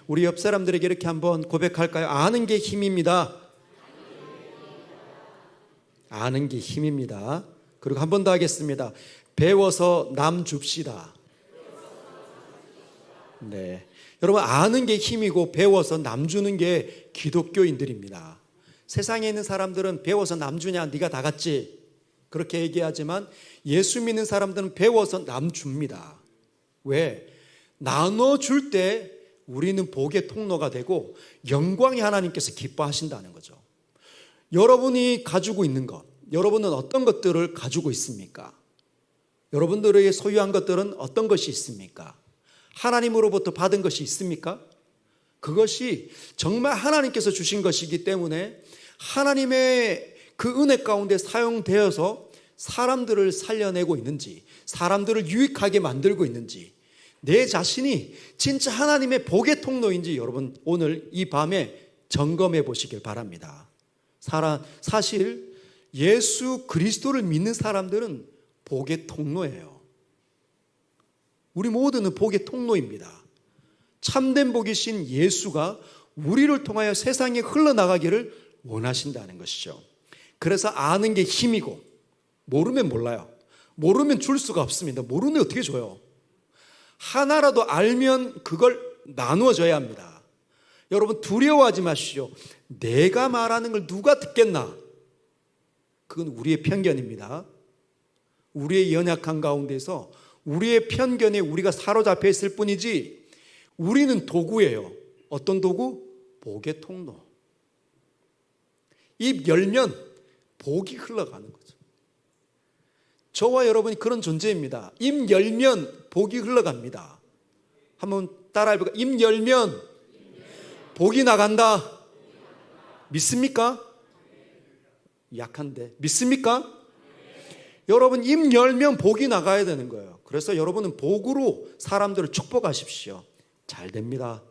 우리 옆 사람들에게 이렇게 한번 고백할까요? 아는 게 힘입니다. 아는 게 힘입니다. 그리고 한 번 더 하겠습니다. 배워서 남 줍시다. 네, 여러분, 아는 게 힘이고 배워서 남 주는 게 기독교인들입니다. 세상에 있는 사람들은 배워서 남 주냐, 네가 다 같지, 그렇게 얘기하지만 예수 믿는 사람들은 배워서 남 줍니다. 왜? 나눠줄 때 우리는 복의 통로가 되고 영광의 하나님께서 기뻐하신다는 거죠. 여러분이 가지고 있는 것, 여러분은 어떤 것들을 가지고 있습니까? 여러분들에게 소유한 것들은 어떤 것이 있습니까? 하나님으로부터 받은 것이 있습니까? 그것이 정말 하나님께서 주신 것이기 때문에 하나님의 그 은혜 가운데 사용되어서 사람들을 살려내고 있는지, 사람들을 유익하게 만들고 있는지, 내 자신이 진짜 하나님의 복의 통로인지 여러분 오늘 이 밤에 점검해 보시길 바랍니다. 사실 예수 그리스도를 믿는 사람들은 복의 통로예요. 우리 모두는 복의 통로입니다. 참된 복이신 예수가 우리를 통하여 세상에 흘러나가기를 원하신다는 것이죠. 그래서 아는 게 힘이고, 모르면 몰라요. 모르면 줄 수가 없습니다. 모르면 어떻게 줘요? 하나라도 알면 그걸 나누어 줘야 합니다. 여러분, 두려워하지 마시오. 내가 말하는 걸 누가 듣겠나? 그건 우리의 편견입니다. 우리의 연약한 가운데서 우리의 편견에 우리가 사로잡혀 있을 뿐이지, 우리는 도구예요. 어떤 도구? 복의 통로. 입 열면 복이 흘러가는 거죠. 저와 여러분이 그런 존재입니다. 입 열면 복이 흘러갑니다. 한번 따라해볼까요? 입 열면 복이 나간다. 믿습니까? 약한데 믿습니까? 여러분, 입 열면 복이 나가야 되는 거예요. 그래서 여러분은 복으로 사람들을 축복하십시오. 잘 됩니다.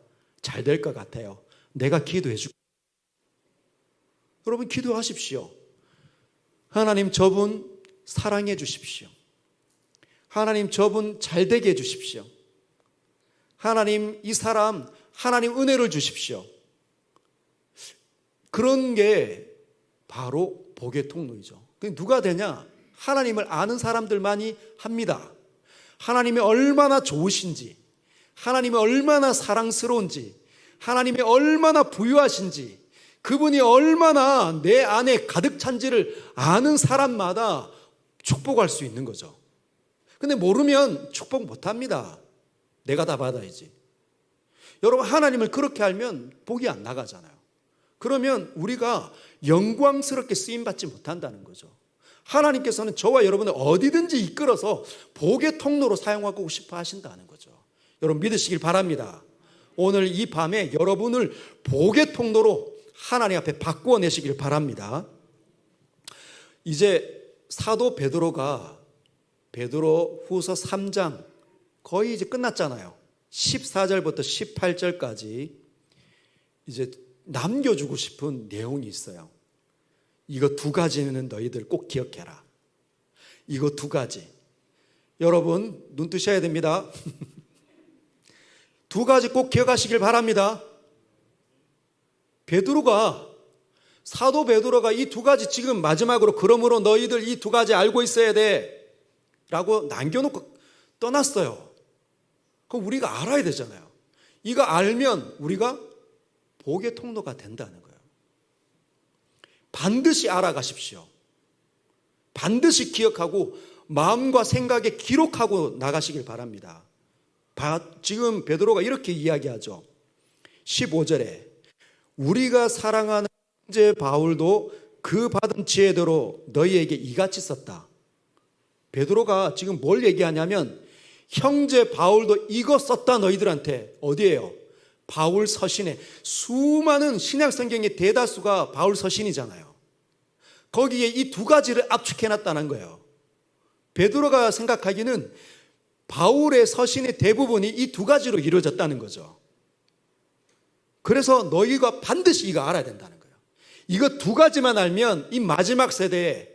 잘 될 것 같아요. 내가 기도해 줄게요. 여러분, 기도하십시오. 하나님, 저분 사랑해 주십시오. 하나님, 저분 잘 되게 해 주십시오. 하나님, 이 사람 하나님 은혜를 주십시오. 그런 게 바로 복의 통로이죠. 누가 되냐? 하나님을 아는 사람들만이 합니다. 하나님이 얼마나 좋으신지, 하나님이 얼마나 사랑스러운지, 하나님이 얼마나 부유하신지, 그분이 얼마나 내 안에 가득 찬지를 아는 사람마다 축복할 수 있는 거죠. 근데 모르면 축복 못합니다. 내가 다 받아야지. 여러분, 하나님을 그렇게 알면 복이 안 나가잖아요. 그러면 우리가 영광스럽게 쓰임받지 못한다는 거죠. 하나님께서는 저와 여러분을 어디든지 이끌어서 복의 통로로 사용하고 싶어 하신다는 거죠. 여러분, 믿으시길 바랍니다. 오늘 이 밤에 여러분을 복의 통로로 하나님 앞에 바꾸어내시길 바랍니다. 이제 사도 베드로가 베드로 후서 3장 거의 이제 끝났잖아요. 14절부터 18절까지 이제 남겨주고 싶은 내용이 있어요. 이거 두 가지는 너희들 꼭 기억해라. 이거 두 가지. 여러분, 눈 뜨셔야 됩니다. 두 가지 꼭 기억하시길 바랍니다. 사도 베드로가 이 두 가지 지금 마지막으로 그러므로 너희들 이 두 가지 알고 있어야 돼 라고 남겨놓고 떠났어요. 그럼 우리가 알아야 되잖아요. 이거 알면 우리가 복의 통로가 된다는 거예요. 반드시 알아가십시오. 반드시 기억하고 마음과 생각에 기록하고 나가시길 바랍니다. 지금 베드로가 이렇게 이야기하죠. 15절에 우리가 사랑하는 형제 바울도 그 받은 지혜대로 너희에게 이같이 썼다. 베드로가 지금 뭘 얘기하냐면 형제 바울도 이거 썼다 너희들한테. 어디에요? 바울 서신에. 수많은 신약 성경의 대다수가 바울 서신이잖아요. 거기에 이 두 가지를 압축해놨다는 거예요. 베드로가 생각하기는 바울의 서신의 대부분이 이 두 가지로 이루어졌다는 거죠. 그래서 너희가 반드시 이거 알아야 된다는 거예요. 이거 두 가지만 알면 이 마지막 세대에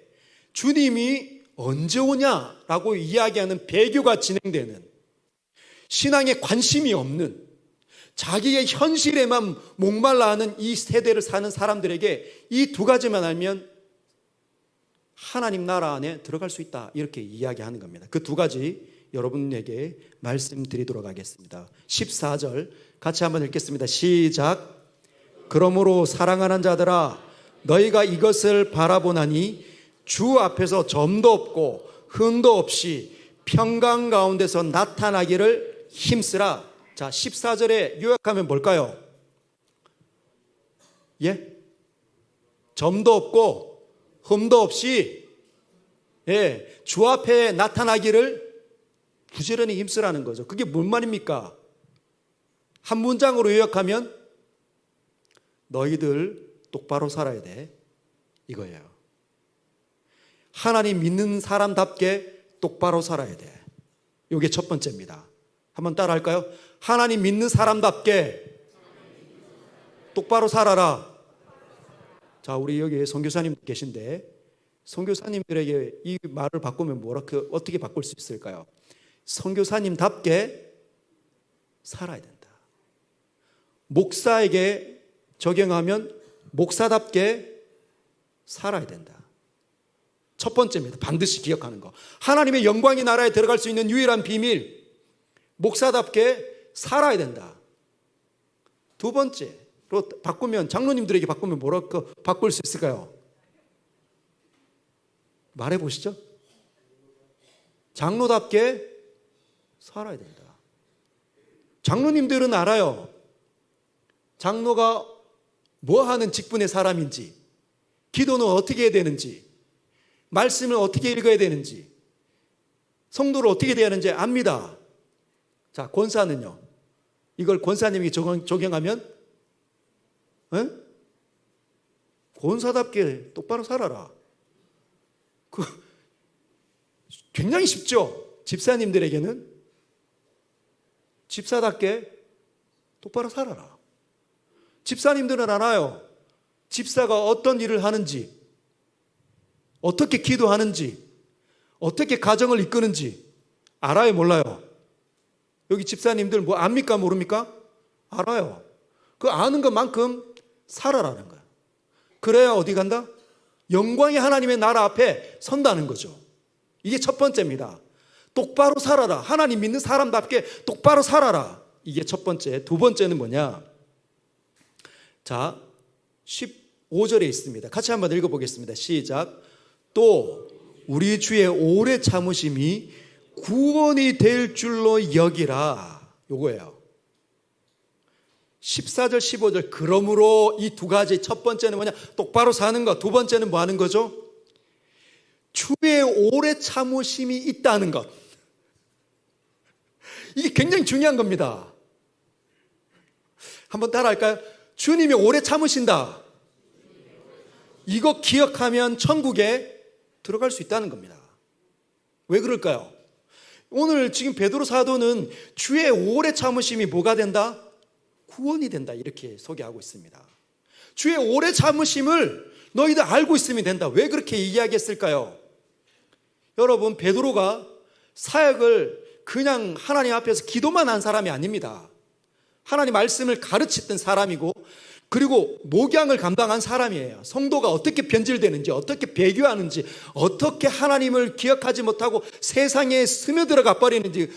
주님이 언제 오냐라고 이야기하는 배교가 진행되는, 신앙에 관심이 없는, 자기의 현실에만 목말라 하는 이 세대를 사는 사람들에게 이 두 가지만 알면 하나님 나라 안에 들어갈 수 있다, 이렇게 이야기하는 겁니다. 그 두 가지 여러분에게 말씀드리도록 하겠습니다. 14절 같이 한번 읽겠습니다. 시작. 그러므로 사랑하는 자들아, 너희가 이것을 바라보나니 주 앞에서 점도 없고 흠도 없이 평강 가운데서 나타나기를 힘쓰라. 자, 14절에 요약하면 뭘까요? 예? 점도 없고 흠도 없이, 예, 주 앞에 나타나기를 부지런히 힘쓰라는 거죠. 그게 뭔 말입니까? 한 문장으로 요약하면 너희들 똑바로 살아야 돼, 이거예요. 하나님 믿는 사람답게 똑바로 살아야 돼. 이게 첫 번째입니다. 한번 따라 할까요? 하나님 믿는 사람답게 똑바로 살아라. 자, 우리 여기 선교사님 계신데 선교사님들에게 이 말을 바꾸면 어떻게 바꿀 수 있을까요? 선교사님답게 살아야 된다. 목사에게 적용하면 목사답게 살아야 된다. 첫 번째입니다. 반드시 기억하는 거. 하나님의 영광의 나라에 들어갈 수 있는 유일한 비밀, 목사답게 살아야 된다. 두 번째로 바꾸면, 장로님들에게 바꾸면 뭐라고 바꿀 수 있을까요? 말해보시죠. 장로답게 살아야 된다. 장로님들은 알아요. 장로가 뭐 하는 직분의 사람인지, 기도는 어떻게 해야 되는지, 말씀을 어떻게 읽어야 되는지, 성도를 어떻게 대해야 하는지 압니다. 자, 권사는요? 이걸 권사님에게 적용하면, 권사답게 똑바로 살아라. 굉장히 쉽죠? 집사님들에게는 집사답게 똑바로 살아라. 집사님들은 알아요. 집사가 어떤 일을 하는지, 어떻게 기도하는지, 어떻게 가정을 이끄는지 알아요, 몰라요? 여기 집사님들 뭐 압니까, 모릅니까? 알아요. 그 아는 것만큼 살아라는 거야. 그래야 어디 간다? 영광의 하나님의 나라 앞에 선다는 거죠. 이게 첫 번째입니다. 똑바로 살아라. 하나님 믿는 사람답게 똑바로 살아라. 이게 첫 번째. 두 번째는 뭐냐? 자, 15절에 있습니다. 같이 한번 읽어보겠습니다. 시작. 또 우리 주의 오래 참으심이 구원이 될 줄로 여기라. 요거예요. 14절 15절. 그러므로 이 두 가지, 첫 번째는 뭐냐? 똑바로 사는 것. 두 번째는 뭐 하는 거죠? 주의 오래 참으심이 있다는 것. 이게 굉장히 중요한 겁니다. 한번 따라 할까요? 주님이 오래 참으신다. 이거 기억하면 천국에 들어갈 수 있다는 겁니다. 왜 그럴까요? 오늘 지금 베드로 사도는 주의 오래 참으심이 뭐가 된다? 구원이 된다, 이렇게 소개하고 있습니다. 주의 오래 참으심을 너희들 알고 있으면 된다. 왜 그렇게 이야기했을까요? 여러분, 베드로가 사역을 그냥 하나님 앞에서 기도만 한 사람이 아닙니다. 하나님 말씀을 가르쳤던 사람이고, 그리고 목양을 감당한 사람이에요. 성도가 어떻게 변질되는지, 어떻게 배교하는지, 어떻게 하나님을 기억하지 못하고 세상에 스며들어가 버리는지,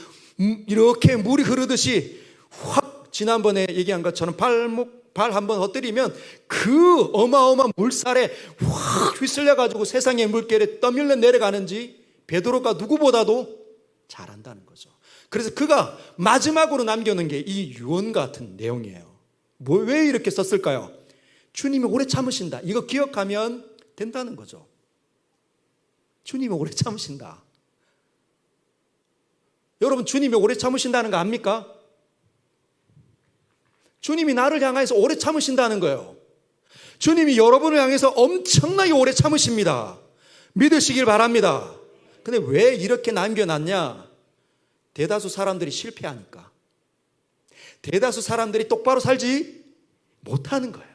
이렇게 물이 흐르듯이 확, 지난번에 얘기한 것처럼 발 한번 헛들이면 그 어마어마한 물살에 확 휘슬려가지고 세상의 물결에 떠밀려 내려가는지 베드로가 누구보다도 잘 안다는 거죠. 그래서 그가 마지막으로 남겨놓은 게 이 유언 같은 내용이에요. 왜 이렇게 썼을까요? 주님이 오래 참으신다. 이거 기억하면 된다는 거죠. 주님이 오래 참으신다. 여러분, 주님이 오래 참으신다는 거 압니까? 주님이 나를 향해서 오래 참으신다는 거예요. 주님이 여러분을 향해서 엄청나게 오래 참으십니다. 믿으시길 바랍니다. 근데 왜 이렇게 남겨놨냐? 대다수 사람들이 실패하니까. 대다수 사람들이 똑바로 살지 못하는 거예요.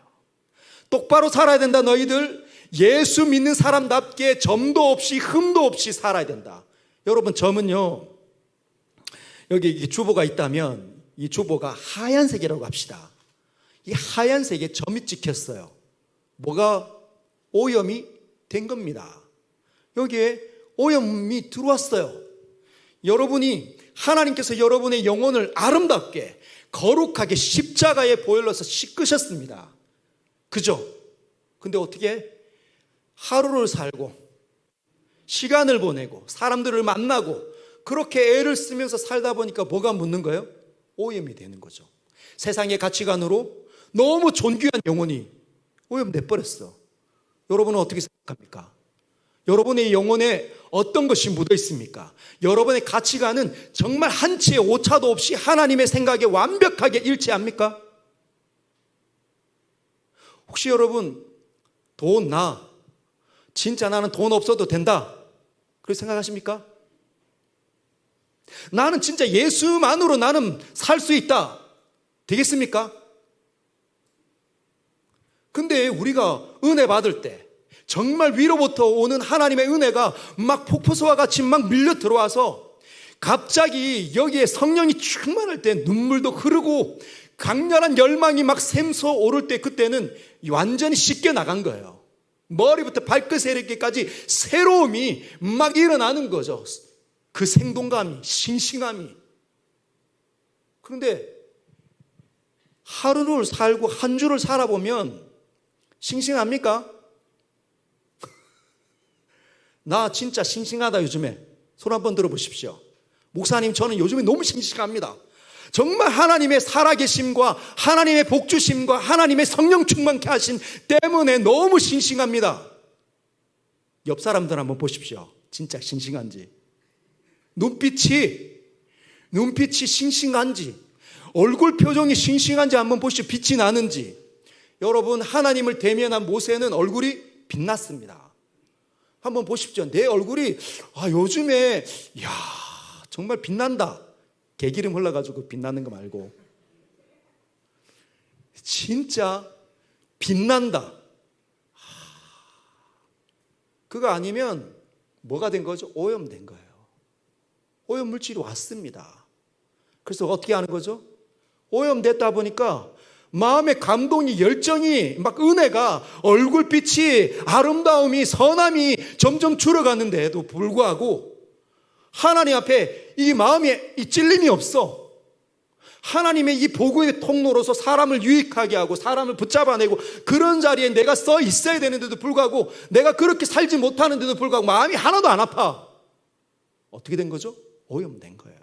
똑바로 살아야 된다. 너희들 예수 믿는 사람답게 점도 없이 흠도 없이 살아야 된다. 여러분, 점은요, 여기 주보가 있다면 이 주보가 하얀색이라고 합시다. 이 하얀색에 점이 찍혔어요. 뭐가 오염이 된 겁니다. 여기에 오염이 들어왔어요. 여러분이 하나님께서 여러분의 영혼을 아름답게 거룩하게 십자가의 보혈로서 씻으셨습니다. 그죠? 근데 어떻게 하루를 살고 시간을 보내고 사람들을 만나고 그렇게 애를 쓰면서 살다 보니까 뭐가 묻는 거예요? 오염이 되는 거죠. 세상의 가치관으로 너무 존귀한 영혼이 오염돼 버렸어. 여러분은 어떻게 생각합니까? 여러분의 영혼에 어떤 것이 묻어 있습니까? 여러분의 가치관은 정말 한치의 오차도 없이 하나님의 생각에 완벽하게 일치합니까? 혹시 여러분 진짜 나는 돈 없어도 된다 그렇게 생각하십니까? 나는 진짜 예수만으로 나는 살 수 있다 되겠습니까? 근데 우리가 은혜 받을 때 정말 위로부터 오는 하나님의 은혜가 막 폭포수와 같이 막 밀려 들어와서 갑자기 여기에 성령이 충만할 때 눈물도 흐르고 강렬한 열망이 막 샘솟아 오를 때 그때는 완전히 씻겨 나간 거예요. 머리부터 발끝에 이르기까지 새로움이 막 일어나는 거죠. 그 생동감이, 싱싱함이. 그런데 하루를 살고 한 주를 살아보면 싱싱합니까? 나 진짜 싱싱하다 요즘에. 손 한번 들어보십시오. 목사님 저는 요즘에 너무 싱싱합니다. 정말 하나님의 살아계심과 하나님의 복주심과 하나님의 성령 충만케 하신 때문에 너무 싱싱합니다. 옆 사람들 한번 보십시오. 진짜 싱싱한지. 눈빛이 싱싱한지, 얼굴 표정이 싱싱한지 한번 보십시오. 빛이 나는지. 여러분, 하나님을 대면한 모세는 얼굴이 빛났습니다. 한번 보십시오. 내 얼굴이 요즘에 정말 빛난다. 개기름 흘러가지고 빛나는 거 말고 진짜 빛난다. 그거 아니면 뭐가 된 거죠? 오염된 거예요. 오염물질이 왔습니다. 그래서 어떻게 하는 거죠? 오염됐다 보니까 마음의 감동이, 열정이, 막 은혜가, 얼굴빛이, 아름다움이, 선함이 점점 줄어가는데도 불구하고 하나님 앞에 이 마음에 이 찔림이 없어. 하나님의 이 복음의 통로로서 사람을 유익하게 하고 사람을 붙잡아내고 그런 자리에 내가 써 있어야 되는데도 불구하고 내가 그렇게 살지 못하는데도 불구하고 마음이 하나도 안 아파. 어떻게 된 거죠? 오염된 거예요.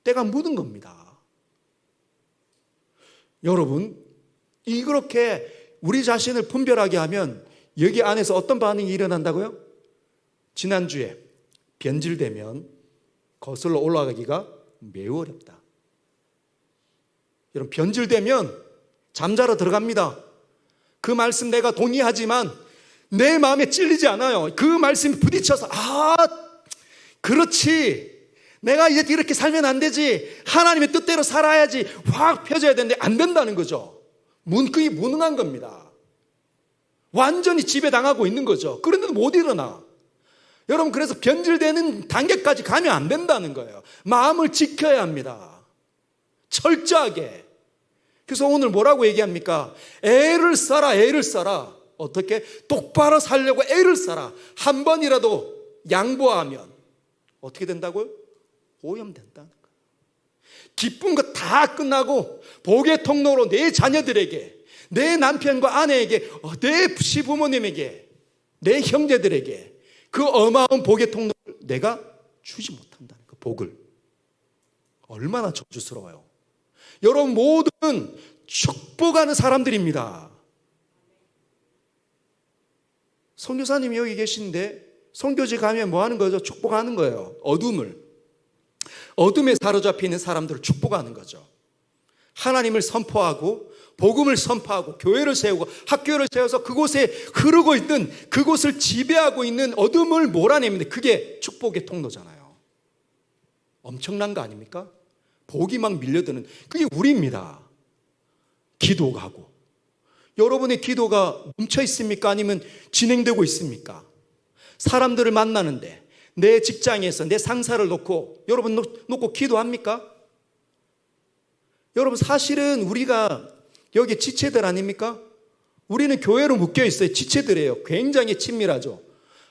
때가 묻은 겁니다. 여러분, 이렇게 우리 자신을 분별하게 하면 여기 안에서 어떤 반응이 일어난다고요? 지난주에 변질되면 거슬러 올라가기가 매우 어렵다. 여러분, 변질되면 잠자러 들어갑니다. 그 말씀 내가 동의하지만 내 마음에 찔리지 않아요. 그 말씀이 부딪혀서 그렇지, 내가 이제 이렇게 살면 안 되지, 하나님의 뜻대로 살아야지 확 펴져야 되는데 안 된다는 거죠. 그게 무능한 겁니다. 완전히 지배당하고 있는 거죠. 그런데도 못 일어나. 여러분, 그래서 변질되는 단계까지 가면 안 된다는 거예요. 마음을 지켜야 합니다. 철저하게. 그래서 오늘 뭐라고 얘기합니까? 애를 써라, 애를 써라. 어떻게? 똑바로 살려고 애를 써라. 한 번이라도 양보하면 어떻게 된다고요? 오염된다는 거예요. 기쁜 거 다 끝나고 복의 통로로 내 자녀들에게, 내 남편과 아내에게, 내 시부모님에게, 내 형제들에게 그 어마어마한 복의 통로를 내가 주지 못한다는 그 복을. 얼마나 저주스러워요. 여러분 모두는 축복하는 사람들입니다. 선교사님이 여기 계신데 선교지 가면 뭐 하는 거죠? 축복하는 거예요. 어둠에 사로잡혀 있는 사람들을 축복하는 거죠. 하나님을 선포하고 복음을 선포하고 교회를 세우고 학교를 세워서 그곳에 흐르고 있는, 그곳을 지배하고 있는 어둠을 몰아내면 그게 축복의 통로잖아요. 엄청난 거 아닙니까? 복이 막 밀려드는, 그게 우리입니다. 기도하고. 여러분의 기도가 멈춰 있습니까? 아니면 진행되고 있습니까? 사람들을 만나는데, 내 직장에서 내 상사를 놓고 여러분 놓고 기도합니까? 여러분, 사실은 우리가 여기 지체들 아닙니까? 우리는 교회로 묶여 있어요. 지체들이에요. 굉장히 친밀하죠.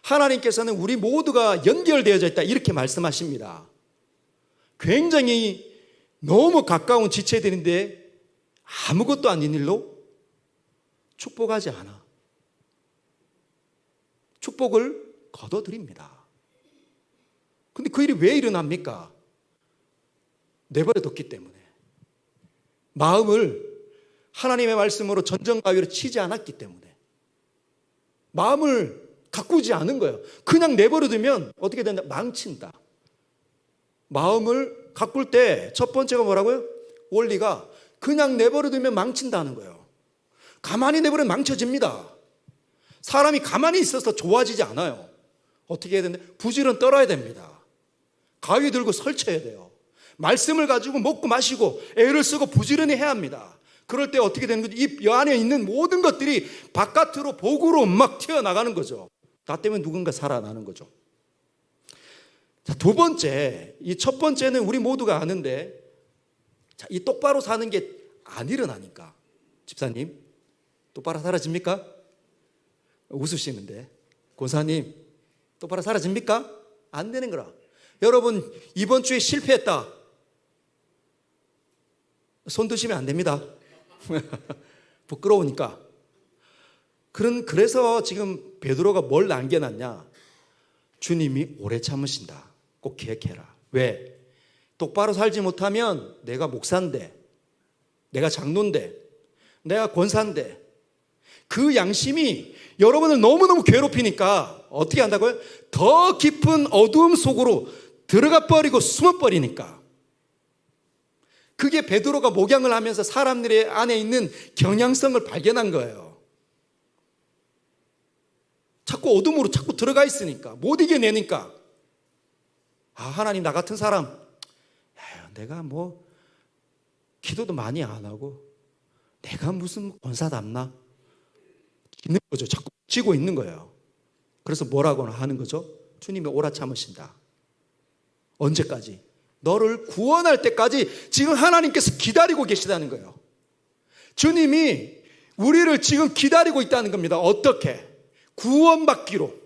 하나님께서는 우리 모두가 연결되어져 있다, 이렇게 말씀하십니다. 굉장히 너무 가까운 지체들인데 아무것도 아닌 일로 축복하지 않아. 축복을 거둬들입니다. 근데 그 일이 왜 일어납니까? 내버려뒀기 때문에. 마음을 하나님의 말씀으로 전정가위로 치지 않았기 때문에. 마음을 가꾸지 않은 거예요. 그냥 내버려두면 어떻게 된다? 망친다. 마음을 가꿀 때 첫 번째가 뭐라고요? 원리가 그냥 내버려두면 망친다는 거예요. 가만히 내버리면 망쳐집니다. 사람이 가만히 있어서 좋아지지 않아요. 어떻게 해야 되는데? 부지런 떨어야 됩니다. 가위 들고 설쳐야 돼요. 말씀을 가지고 먹고 마시고 애를 쓰고 부지런히 해야 합니다. 그럴 때 어떻게 되는 거죠? 이 안에 있는 모든 것들이 바깥으로 복으로 막 튀어나가는 거죠. 나 때문에 누군가 살아나는 거죠. 자, 두 번째, 이 첫 번째는 우리 모두가 아는데, 자, 이 똑바로 사는 게 안 일어나니까. 집사님, 똑바로 사라집니까? 웃으시는데. 권사님, 똑바로 사라집니까? 안 되는 거라. 여러분, 이번 주에 실패했다. 손 드시면 안 됩니다. 부끄러우니까. 그래서 지금 베드로가 뭘 남겨놨냐? 주님이 오래 참으신다. 꼭 기억해라. 왜? 똑바로 살지 못하면 내가 목사인데, 내가 장로인데, 내가 권사인데, 그 양심이 여러분을 너무너무 괴롭히니까 어떻게 한다고요? 더 깊은 어두움 속으로 들어가 버리고 숨어 버리니까. 그게 베드로가 목양을 하면서 사람들의 안에 있는 경향성을 발견한 거예요. 자꾸 어둠으로 자꾸 들어가 있으니까, 못 이겨내니까. 아, 하나님, 나 같은 사람, 내가 뭐 기도도 많이 안 하고 내가 무슨 권사답나? 있는 거죠. 자꾸 쥐고 있는 거예요. 그래서 뭐라고 하는 거죠? 주님이 오라 참으신다. 언제까지? 너를 구원할 때까지 지금 하나님께서 기다리고 계시다는 거예요. 주님이 우리를 지금 기다리고 있다는 겁니다. 어떻게? 구원받기로.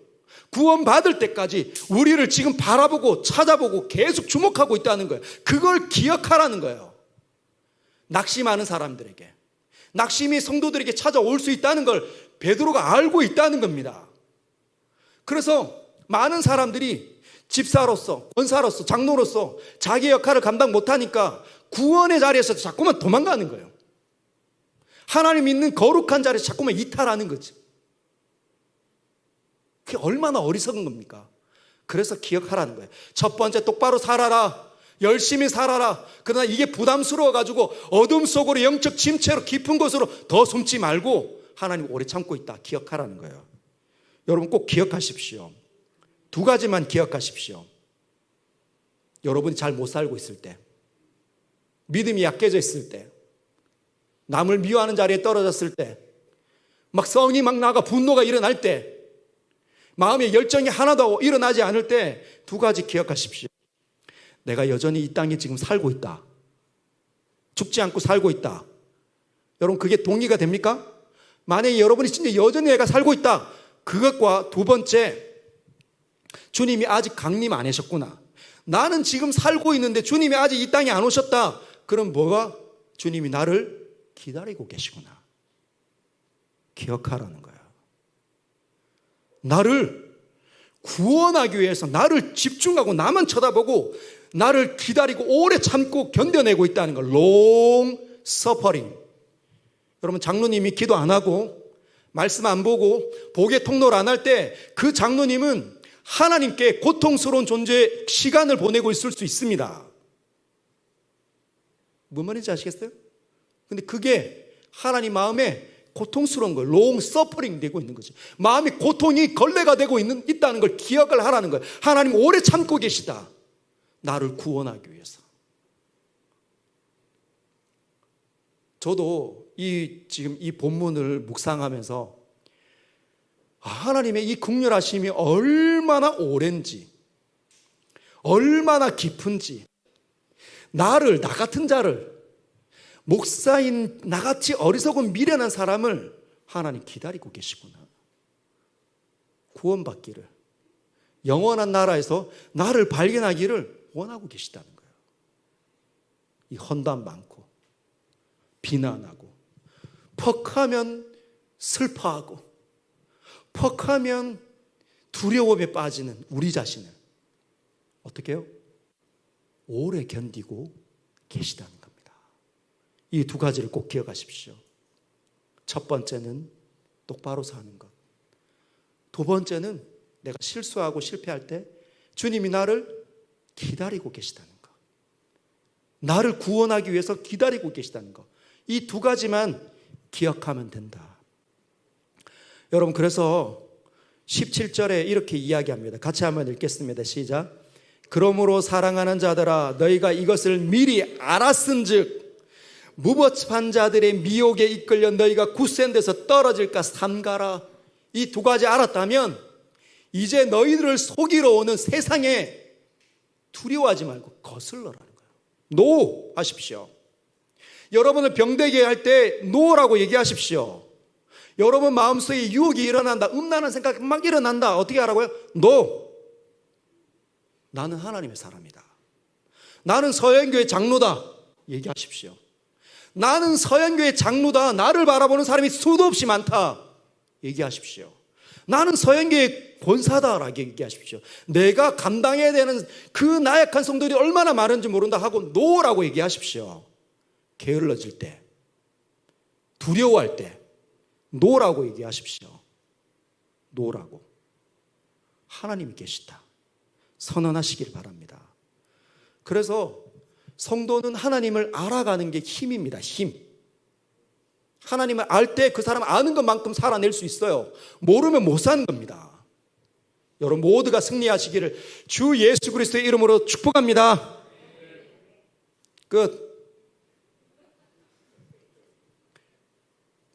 구원받을 때까지 우리를 지금 바라보고 찾아보고 계속 주목하고 있다는 거예요. 그걸 기억하라는 거예요. 낙심하는 사람들에게, 낙심이 성도들에게 찾아올 수 있다는 걸 베드로가 알고 있다는 겁니다. 그래서 많은 사람들이 집사로서, 권사로서, 장로로서 자기 역할을 감당 못하니까 구원의 자리에서 자꾸만 도망가는 거예요. 하나님 있는 거룩한 자리에서 자꾸만 이탈하는 거지. 그게 얼마나 어리석은 겁니까? 그래서 기억하라는 거예요. 첫 번째, 똑바로 살아라. 열심히 살아라. 그러나 이게 부담스러워가지고 어둠 속으로 영적 침체로 깊은 곳으로 더 숨지 말고 하나님 오래 참고 있다. 기억하라는 거예요. 여러분 꼭 기억하십시오. 두 가지만 기억하십시오. 여러분이 잘 못 살고 있을 때, 믿음이 약해져 있을 때, 남을 미워하는 자리에 떨어졌을 때, 막 성이 막 나가 분노가 일어날 때, 마음의 열정이 하나도 일어나지 않을 때 두 가지 기억하십시오. 내가 여전히 이 땅에 지금 살고 있다. 죽지 않고 살고 있다. 여러분 그게 동의가 됩니까? 만약에 여러분이 진짜 여전히 내가 살고 있다. 그것과 두 번째, 주님이 아직 강림 안 하셨구나. 나는 지금 살고 있는데 주님이 아직 이 땅에 안 오셨다. 그럼 뭐가? 주님이 나를 기다리고 계시구나. 기억하라는 거야. 나를 구원하기 위해서 나를 집중하고 나만 쳐다보고 나를 기다리고 오래 참고 견뎌내고 있다는 걸. long suffering. 여러분 장로님이 기도 안 하고 말씀 안 보고 복의 통로를 안 할 때 그 장로님은 하나님께 고통스러운 존재의 시간을 보내고 있을 수 있습니다. 뭔 말인지 아시겠어요? 근데 그게 하나님 마음에 고통스러운 거예요. long suffering 되고 있는 거죠. 마음이 고통이 걸레가 되고 있다는 걸 기억을 하라는 거예요. 하나님 오래 참고 계시다. 나를 구원하기 위해서. 저도 지금 이 본문을 묵상하면서 하나님의 이 긍휼하심이 얼마나 오랜지, 얼마나 깊은지, 나 같은 자를 목사인 나같이 어리석은 미련한 사람을 하나님 기다리고 계시구나. 구원받기를, 영원한 나라에서 나를 발견하기를 원하고 계시다는 거예요. 이 헌담 많고 비난하고 퍽하면 슬퍼하고 퍽하면 두려움에 빠지는 우리 자신을 어떻게 해요? 오래 견디고 계시다는 겁니다. 이 두 가지를 꼭 기억하십시오. 첫 번째는 똑바로 사는 것. 두 번째는 내가 실수하고 실패할 때 주님이 나를 기다리고 계시다는 것. 나를 구원하기 위해서 기다리고 계시다는 것. 이 두 가지만 기억하면 된다. 여러분, 그래서 17절에 이렇게 이야기합니다. 같이 한번 읽겠습니다. 시작. 그러므로 사랑하는 자들아, 너희가 이것을 미리 알았은즉 무법한 자들의 미혹에 이끌려 너희가 굳센 데서 떨어질까 삼가라. 이 두 가지 알았다면 이제 너희들을 속이러 오는 세상에 두려워하지 말고 거슬러라는 거예요. 노 하십시오. 여러분을 병되게 할 때 노라고 얘기하십시오. 여러분 마음속에 유혹이 일어난다, 음란한 생각 막 일어난다, 어떻게 하라고요? 노. 나는 하나님의 사람이다. 나는 서연교회 장로다 얘기하십시오. 나는 서연교회 장로다, 나를 바라보는 사람이 수도 없이 많다 얘기하십시오. 나는 서연교회 권사다라고 얘기하십시오. 내가 감당해야 되는 그 나약한 성도들이 얼마나 많은지 모른다 하고 노라고 얘기하십시오. 게을러질 때, 두려워할 때 노라고 얘기하십시오. 노라고. 하나님이 계시다 선언하시길 바랍니다. 그래서 성도는 하나님을 알아가는 게 힘입니다. 힘. 하나님을 알 때 그 사람 아는 것만큼 살아낼 수 있어요. 모르면 못 사는 겁니다. 여러분 모두가 승리하시기를 주 예수 그리스도의 이름으로 축복합니다. 끝.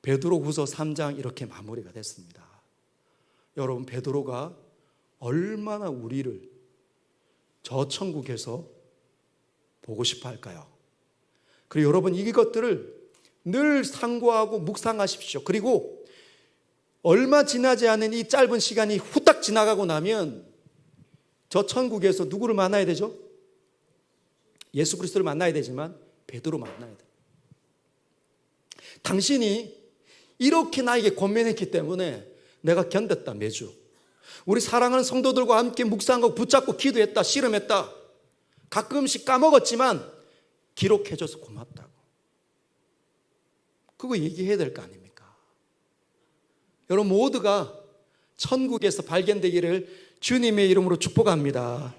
베드로후서 3장 이렇게 마무리가 됐습니다. 여러분 베드로가 얼마나 우리를 저 천국에서 보고 싶어 할까요? 그리고 여러분 이것들을 늘 상고하고 묵상하십시오. 그리고 얼마 지나지 않은 이 짧은 시간이 후딱 지나가고 나면 저 천국에서 누구를 만나야 되죠? 예수 그리스도를 만나야 되지만 베드로 만나야 돼요. 당신이 이렇게 나에게 권면했기 때문에 내가 견뎠다. 매주 우리 사랑하는 성도들과 함께 묵상하고 붙잡고 기도했다. 씨름했다. 가끔씩 까먹었지만 기록해줘서 고맙다고. 그거 얘기해야 될 거 아닙니까? 여러분 모두가 천국에서 발견되기를 주님의 이름으로 축복합니다.